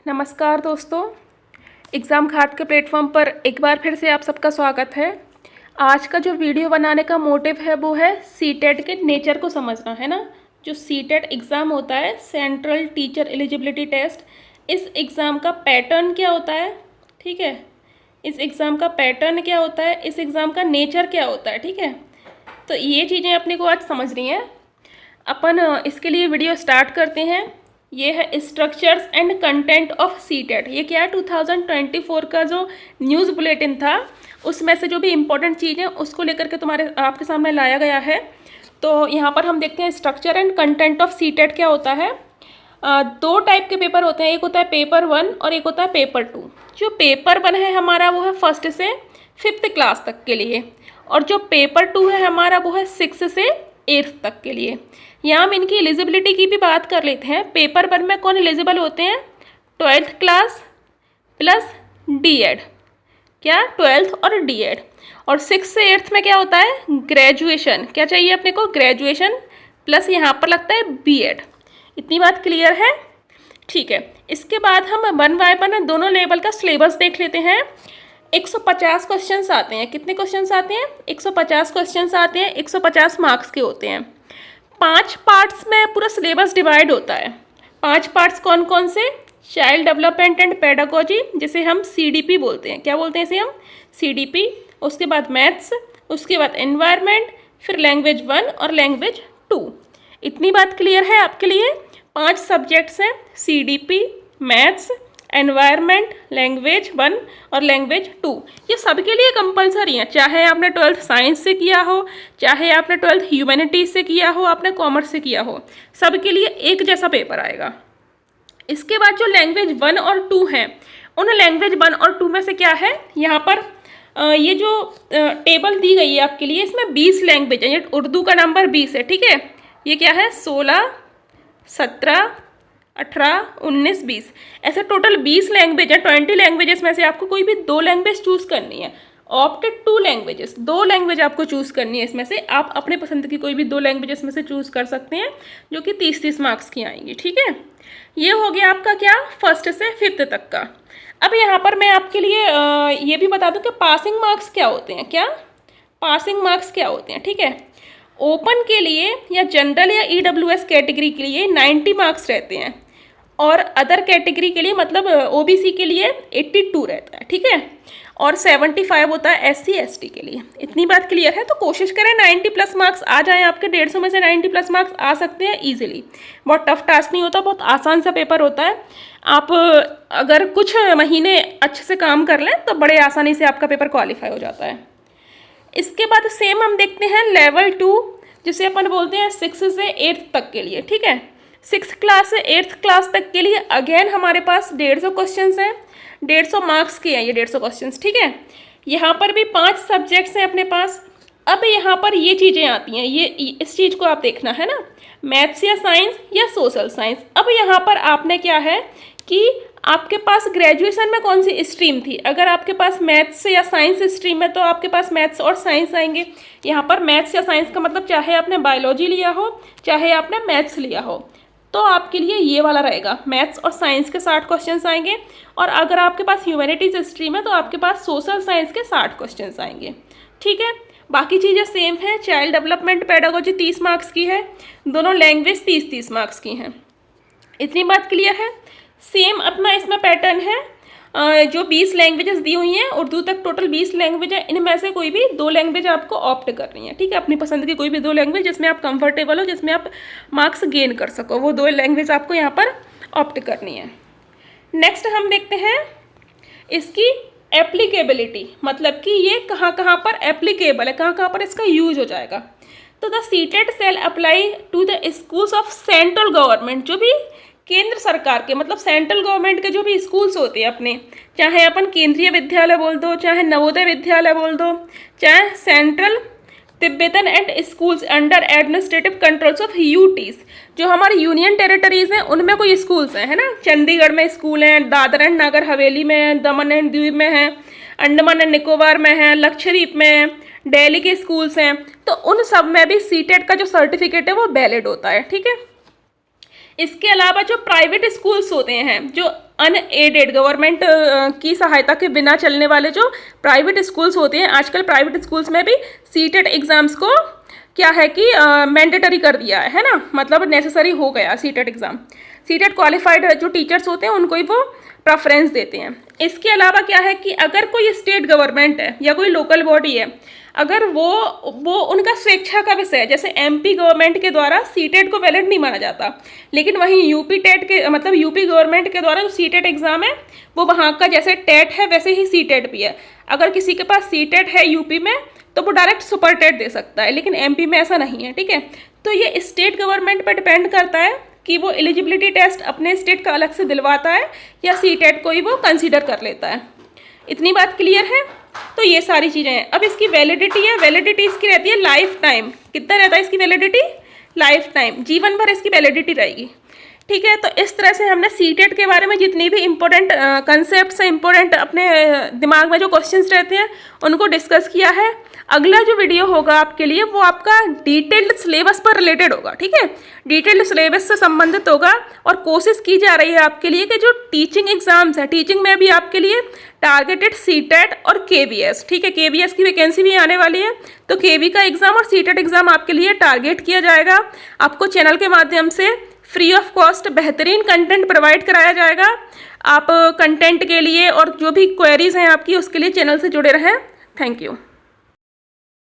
नमस्कार दोस्तों, एग्ज़ाम घाट के प्लेटफॉर्म पर एक बार फिर से आप सबका स्वागत है। आज का जो वीडियो बनाने का मोटिव है वो है सीटेट के नेचर को समझना, है ना। जो सीटेट एग्ज़ाम होता है, सेंट्रल टीचर एलिजिबिलिटी टेस्ट, इस एग्ज़ाम का पैटर्न क्या होता है, ठीक है। इस एग्ज़ाम का पैटर्न क्या होता है, इस एग्ज़ाम का नेचर क्या होता है, ठीक है। तो ये चीज़ें अपने को आज समझनी है। अपन इसके लिए वीडियो स्टार्ट करते हैं। ये है structures and content of CTET. ये क्या है, 2024 का जो न्यूज़ बुलेटिन था उसमें से जो भी इम्पोर्टेंट चीज़ें उसको लेकर के आपके सामने लाया गया है। तो यहाँ पर हम देखते हैं structure and content of CTET क्या होता है। दो टाइप के पेपर होते हैं, एक होता है पेपर 1 और एक होता है पेपर 2। जो पेपर 1 है हमारा वो है 1st से 5th क्लास तक के लिए, और जो पेपर 2 है हमारा वो है 6 से 8th तक के लिए। यहाँ हम इनकी एलिजिबिलिटी की भी बात कर लेते हैं। पेपर 1 में कौन एलिजिबल होते हैं, 12th क्लास प्लस डी.एड, क्या 12th और डी.एड। और 6 से 8th में क्या होता है, ग्रेजुएशन। क्या चाहिए अपने को, ग्रेजुएशन प्लस यहाँ पर लगता है बी.एड। इतनी बात क्लियर है, ठीक है। इसके बाद हम 1 बाय 1 दोनों लेवल का सिलेबस देख लेते हैं। 150 क्वेश्चंस आते हैं। कितने क्वेश्चंस आते हैं, 150 क्वेश्चंस आते हैं। 150 मार्क्स के होते हैं। 5 पार्ट्स में पूरा सिलेबस डिवाइड होता है। 5 पार्ट्स कौन कौन से, चाइल्ड डेवलपमेंट एंड पेडागोजी, जिसे हम CDP बोलते हैं। क्या बोलते हैं इसे हम, CDP। उसके बाद मैथ्स, उसके बाद एनवायरनमेंट, फिर लैंग्वेज 1 और लैंग्वेज 2। इतनी बात क्लियर है आपके लिए। 5 सब्जेक्ट्स हैं, CDP, मैथ्स, एनवायरनमेंट, लैंग्वेज 1 और लैंग्वेज 2। ये सबके लिए कंपलसरी है, चाहे आपने 12th साइंस से किया हो, चाहे आपने 12th ह्यूमैनिटीज़ से किया हो, आपने कॉमर्स से किया हो, सबके लिए एक जैसा पेपर आएगा। इसके बाद जो लैंग्वेज 1 और 2 हैं, उन लैंग्वेज 1 और 2 में से क्या है, यहाँ पर ये जो टेबल दी गई है आपके लिए, इसमें 20 लैंग्वेज है। ये उर्दू का नंबर 20 है, ठीक है। ये क्या है, 16, 17, 18, 19, 20, ऐसे टोटल 20 लैंग्वेज है। 20 लैंग्वेजेस में से आपको कोई भी 2 लैंग्वेज चूज़ करनी है। ऑप्टेड 2 लैंग्वेजेस, 2 लैंग्वेज आपको चूज़ करनी है। इसमें से आप अपने पसंद की कोई भी 2 लैंग्वेजेस में से चूज़ कर सकते हैं, जो कि 30-30 मार्क्स की आएंगी, ठीक है। ये हो गया आपका क्या, 1st से 5th तक का। अब यहाँ पर मैं आपके लिए ये भी बता दूँ कि पासिंग मार्क्स क्या होते हैं। क्या पासिंग मार्क्स क्या होते हैं, ठीक है। ओपन के लिए या जनरल या EWS कैटेगरी के लिए 90 मार्क्स रहते हैं, और अदर कैटेगरी के लिए मतलब OBC के लिए 82 रहता है, ठीक है। और 75 होता है SC ST के लिए। इतनी बात क्लियर है। तो कोशिश करें 90+ मार्क्स आ जाएं आपके। 150 में से 90+ मार्क्स आ सकते हैं ईजिली। बहुत टफ टास्क नहीं होता, बहुत आसान सा पेपर होता है। आप अगर कुछ महीने अच्छे से काम कर लें तो बड़े आसानी से आपका पेपर क्वालिफाई हो जाता है। इसके बाद सेम हम देखते हैं लेवल 2, जिसे अपन बोलते हैं 6 से 8th तक के लिए, ठीक है। 6th क्लास से 8th क्लास तक के लिए अगेन हमारे पास 150 क्वेश्चंस हैं। 150 मार्क्स के हैं ये 150 क्वेश्चंस, ठीक है। यहाँ पर भी 5 सब्जेक्ट्स हैं अपने पास। अब यहाँ पर ये चीज़ें आती हैं, ये इस चीज़ को आप देखना है ना, मैथ्स या साइंस या सोशल साइंस। अब यहाँ पर आपने क्या है कि आपके पास ग्रेजुएशन में कौन सी स्ट्रीम थी। अगर आपके पास मैथ्स या साइंस स्ट्रीम है तो आपके पास मैथ्स और साइंस आएंगे। यहाँ पर मैथ्स या साइंस का मतलब चाहे आपने बायोलॉजी लिया हो, चाहे आपने मैथ्स लिया हो, तो आपके लिए ये वाला रहेगा। मैथ्स और साइंस के 60 क्वेश्चंस आएंगे। और अगर आपके पास ह्यूमैनिटीज़ स्ट्रीम है तो आपके पास सोशल साइंस के 60 क्वेश्चंस आएंगे, ठीक है। बाकी चीज़ें सेम है। चाइल्ड डेवलपमेंट पेडागोजी 30 मार्क्स की है, दोनों लैंग्वेज 30-30 मार्क्स की हैं। इतनी बात क्लियर है। सेम अपना इसमें पैटर्न है। जो 20 लैंग्वेजेस दी हुई हैं, उर्दू तक टोटल 20 लैंग्वेज है। इनमें से कोई भी 2 लैंग्वेज आपको ऑप्ट करनी है, ठीक है। अपनी पसंद की कोई भी 2 लैंग्वेज जिसमें आप कंफर्टेबल हो, जिसमें आप मार्क्स गेन कर सको, वो 2 लैंग्वेज आपको यहाँ पर ऑप्ट करनी है। नेक्स्ट हम देखते हैं इसकी एप्लीकेबिलिटी, मतलब कि ये कहाँ कहाँ पर एप्लीकेबल है, कहाँ कहाँ पर इसका यूज हो जाएगा। तो the CTET cell apply to the schools of central government, जो भी केंद्र सरकार के मतलब सेंट्रल गवर्नमेंट के जो भी स्कूल्स होते हैं अपने, चाहे अपन केंद्रीय विद्यालय बोल दो, चाहे नवोदय विद्यालय बोल दो, चाहे central Tibetan and schools under administrative controls of UTs, जो हमारे यूनियन टेरिटरीज हैं उनमें कोई स्कूल्स हैं, है ना। चंडीगढ़ में स्कूल हैं, दादरा एंड नागर हवेली में है, दमन एंड दीव में है, अंडमान एंड निकोबार में है, लक्षद्वीप में है, दिल्ली के स्कूल्स हैं। तो उन सब में भी सीटेट का जो सर्टिफिकेट है वो वैलिड होता है, ठीक है। इसके अलावा जो प्राइवेट स्कूल्स होते हैं, जो अनएडेड गवर्नमेंट की सहायता के बिना चलने वाले जो प्राइवेट स्कूल्स होते हैं, आजकल प्राइवेट स्कूल्स में भी सीटेट एग्ज़ाम्स को क्या है कि मैंडेटरी कर दिया है ना, मतलब नेसेसरी हो गया सीटेट एग्ज़ाम। सीटेट क्वालिफाइड जो टीचर्स होते हैं उनको ही वो प्रेफरेंस देते हैं। इसके अलावा क्या है कि अगर कोई स्टेट गवर्नमेंट है या कोई लोकल बॉडी है, अगर वो उनका स्वेच्छा का विषय है, जैसे एमपी गवर्नमेंट के द्वारा सीटेट को वैलिड नहीं माना जाता, लेकिन वहीं यूपी टेट के मतलब यूपी गवर्नमेंट के द्वारा जो सीटेट एग्ज़ाम है वो वहाँ का जैसे टेट है वैसे ही सीटेट भी है। अगर किसी के पास सीटेट है यूपी में तो वो डायरेक्ट सुपर टेट दे सकता है, लेकिन एमपी में ऐसा नहीं है, ठीक है। तो ये स्टेट गवर्नमेंट पर डिपेंड करता है कि वो एलिजिबिलिटी टेस्ट अपने स्टेट का अलग से दिलवाता है या सीटेट को ही वो कंसीडर कर लेता है। इतनी बात क्लियर है? तो ये सारी चीज़ें हैं। अब इसकी वैलिडिटी है, वैलिडिटी इसकी रहती है लाइफ टाइम। कितना रहता है इसकी वैलिडिटी? लाइफ टाइम, जीवन भर इसकी वैलिडिटी रहेगी, ठीक है। तो इस तरह से हमने सीटेट के बारे में जितनी भी इंपॉर्टेंट कंसेप्ट से इंपॉर्टेंट अपने दिमाग में जो क्वेश्चंस रहते हैं उनको डिस्कस किया है। अगला जो वीडियो होगा आपके लिए वो आपका डिटेल्ड सिलेबस पर रिलेटेड होगा, ठीक है। डिटेल्ड सिलेबस से संबंधित होगा और कोशिश की जा रही है आपके लिए कि जो टीचिंग एग्जाम्स हैं, टीचिंग में भी आपके लिए टारगेटेड सीटेट और केवीएस, ठीक है, केवीएस की वैकेंसी भी आने वाली है, तो केवी का एग्ज़ाम और सीटेट एग्ज़ाम आपके लिए टारगेट किया जाएगा। आपको चैनल के माध्यम से फ्री ऑफ कॉस्ट बेहतरीन कंटेंट प्रोवाइड कराया जाएगा। आप कंटेंट के लिए और जो भी क्वेरीज हैं आपकी उसके लिए चैनल से जुड़े रहें। Thank you.